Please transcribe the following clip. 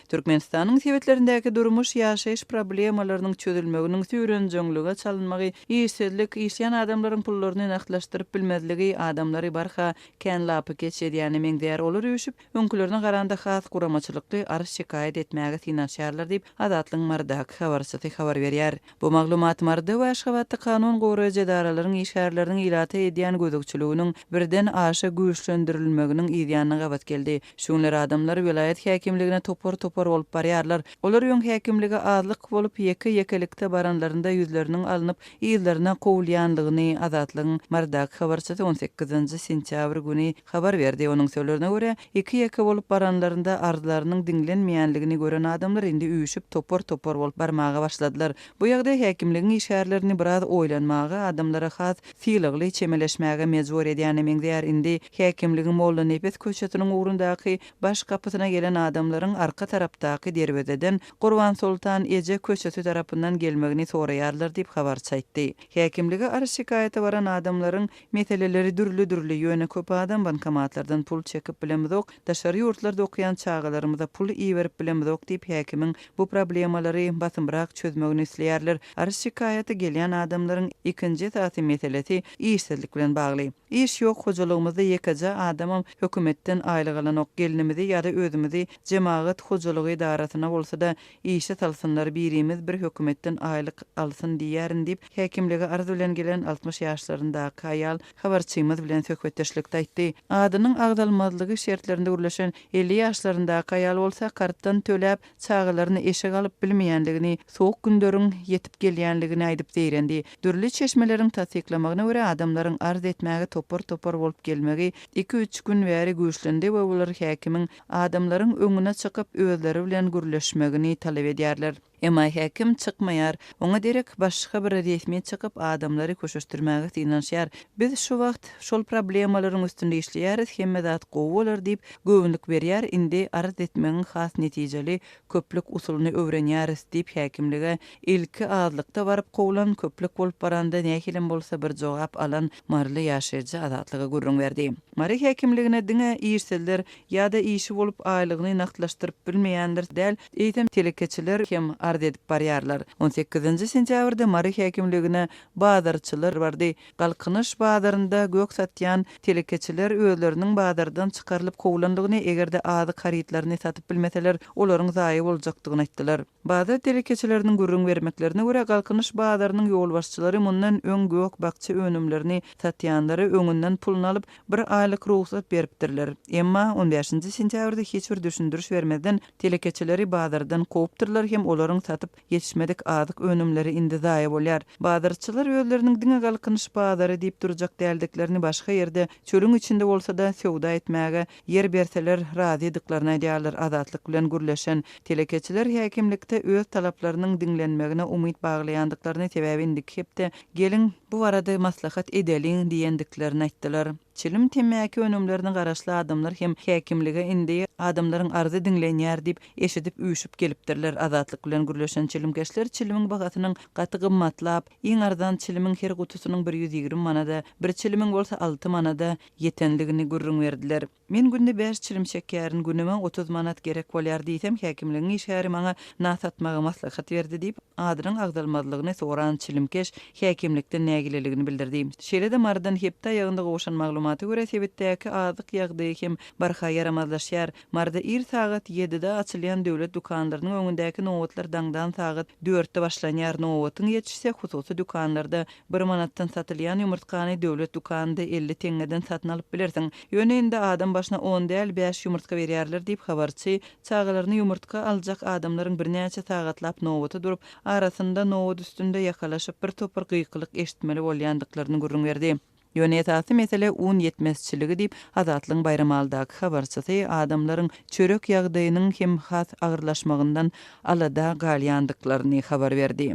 Türkmenistanyň sebetlerindäki durmuş ýaşaýyş problemalarynyň çözülmeginiň süýrenjeňlige çalynmagy, işsizlik, işleýän adamlaryň pullaryny naklaşdyryp bilmezligi, adamlary barha kän lapy geçýär meňdeýär olar üşüp, öňkülerine garanda has guramaçylykly arz-şikaýat etmäge sinaşýarlar diýip adatlyň Maryda habarçysy habar berýär. Bu maglumat Maryda we Aşgabatda kanun goraýjy edaralaryň işgärleriniň ilata edýän gözükçüliginiň birden aşa güýçlendirilmeginiň ýa gabat geldi. Şunlar adamlar vilayet häkimligine topor bolup barýarlar. Olar ýöň häkimlige azlyk bolup ýeke-ýekelikde baranlarynda ýüzleriniň alınıp ýyllarına gowulýanlygyny adatlyň Maryda habarçysy 18 sentýabr güni habar berdi. Onuň sözlerine görä, ýeke bolup baranlarynda arzlarynyň diňlenmeýänligini gören adamlar indi üýüşüp topor bolup barmaga başladylar. Bu ýagdaý häkimligiň işgärlerini biraz oýlanmagy, adamlara has fiýligli çemeleşmäge mejbur edýän meňdeýär. Indi häkimligiň Molla Nepes köçetiniň ugrundaky baş kapysyna gelen adamlaryň arka tarapdaky derbededen Gurban Sultan Eje köçeti tarapyndan gelmegini soraýarlar diýip habar çaýtdy. Häkimlige arz-şikaýata baran adamlaryň meseleleri dürli-dürli ýöne köp adam bankomatlardan pul çekip bilemizok, daşary ýurtlarda okaýan çagalarymyza pul iberip bilemizok diýip häkimiň bu problemalary basymrak çözmegini isleýärler. Arz-şikaýata gelýän adamlaryň ikinji täze meselesi işsizlik bilen bagly. İş ýok, hojulygymyzda ýekeje adamam hökümetden aýlyk alanok gelinimizi ýa-da özümizi jemaat hojulygy idarasyna bolsa-da işe salsynlar, birimiz bir hökümetden aýlyk alsyn diýärin diýip häkimlige arz bilen gelen 60 ýaşlaryndaky aýal habarçymyz bilen söhbetdeşlikde aýtdy. Adynyň agdalmazlygy şertlerinde urlaşan 50 ýaşlaryndaky aýal bolsa kartdan töläp çagalaryny eşek alyp bilmeýänligini, soğuk gündörüň ýetip gelýänligini aýdyp diýrendi. Dürli çeşmeleriň tasdiklamagyna görä adamlaryň arz etmäge topor bolup gelmegi 2-3 gün bäri güýçlendi we bular häkimiň adamlaryň öňüne çykyp özleri bilen gürleşmegini talap edýärler. Emma häkim çykmaýar. Oňa derek başga bir resmi çykyp adamlary köşeşdirmäge synanşýar. Biz şu wagt şol problemalaryň üstünde işleýäris, hemme zat gowalar diýip göwnük berýär. Indi arz etmegiň has netijeli köplük usulyny öwrenýäris diýip häkimlige ilki azlykda baryp gowulan köplük bolup baranda näkilen bolsa bir jogap alan marly ýaşaýjy adatlyga gurrun berdi. Mary häkimligine diňe işsizler ýa-da işi bolup aýlygyny naklaşdyryp bilmeýänler däl, eýtem telekeçiler hem arz edip barýarlar. 18 sentýabrda Mary häkimligine badarçylar bardy. Galkynyş badarynda gök satýan telekeçiler özleriniň badardan çykarylyp gowulandygyny, egerde azy haritlaryny satyp bilmeseler, olaryň zaýy boljakdygyny aýtdylar. Bazı telekeçileriniň gurrun bermeklerine görä galkynyş badarynyň ýol başçylary mundan öň gök bakçy önümlerini satýanlary öňünden pulny alyp bir aýlyk ruhsat beripdirler. Emma 15 sentýabrda hiç bir düşündürüş bermeden telekeçileri badardan gowupdyrlar hem olaryň satyp ýetişmedik azyk önümleri indi zaýy bolýar. Badarçylar özleriniň diňe galkynyş badary diýip durjak däldiklerini başga ýerde çölüň içinde bolsa-da sowda etmäge ýer berseler razy ediklerini aýdýarlar. Adatlyk bilen gürleşen telekeçiler häkimlikde öz talaplarynyň diňlenmegine umyt baglaýandyklaryny sebäbindik hepde gelin bu arada maslahat edeliň diýendiklerini aýtdylar. Çilim temäki önümlerini garaşly adamlar hem häkimlige indi adamlaryň arzy diňlenýär diýip eşidip üýüşüp gelipdirler. Adatlyk bilen gürleşen çilimkeşler çilimiň bagatynyň gaty gymmatlap, iň arzan çilimiň her gutusynyň 120 manada, bir çilimiň bolsa 6 manada ýetenligini gurrun berdiler. Men günde 5 çilim şekerin günüme 30 manat gerek bolýar diýsem häkimligiň işgäri maňa nasatmagy maslahat berdi diýip adynyň agdalmazlygyny soran çilimkeş häkimlikden nägileligini bildirdi. Şeýle-de Marydan hepde ýagynda gowuşan maglumaty görä sebetdäki azyk ýagdaý hem barha yaramazlaşýar. Maryda ir sagat 7-de açylýan döwlet dukanlarynyň öňündäki nowatlar daňdan sagat 4-de başlanýar. Nowatyň ýetişse hususy dukanlarda 1 manatdan satylýan ýumurtkany döwlet dukanynda 50 teňeden satyn alyp bilersiň. Ýöne indi adam başyna 10 däl 5 ýumurtka berýärler diýip habarçy çagalaryny ýumurtka aljak adamlaryň birnäçe sagatlap nowaty durup arasynda nowat üstünde ýakalaşyp bir topur gıykylyk eşitmeli bolýandyklaryny gurrun berdi. Ýöne esasy mesele un ýetmezçiligi diýip azatlyň bayramaldaky habarçysy adamlaryň çörek ýagdaýynyň hem has agyrlaşmagyndan alada galýandyklaryny habar berdi.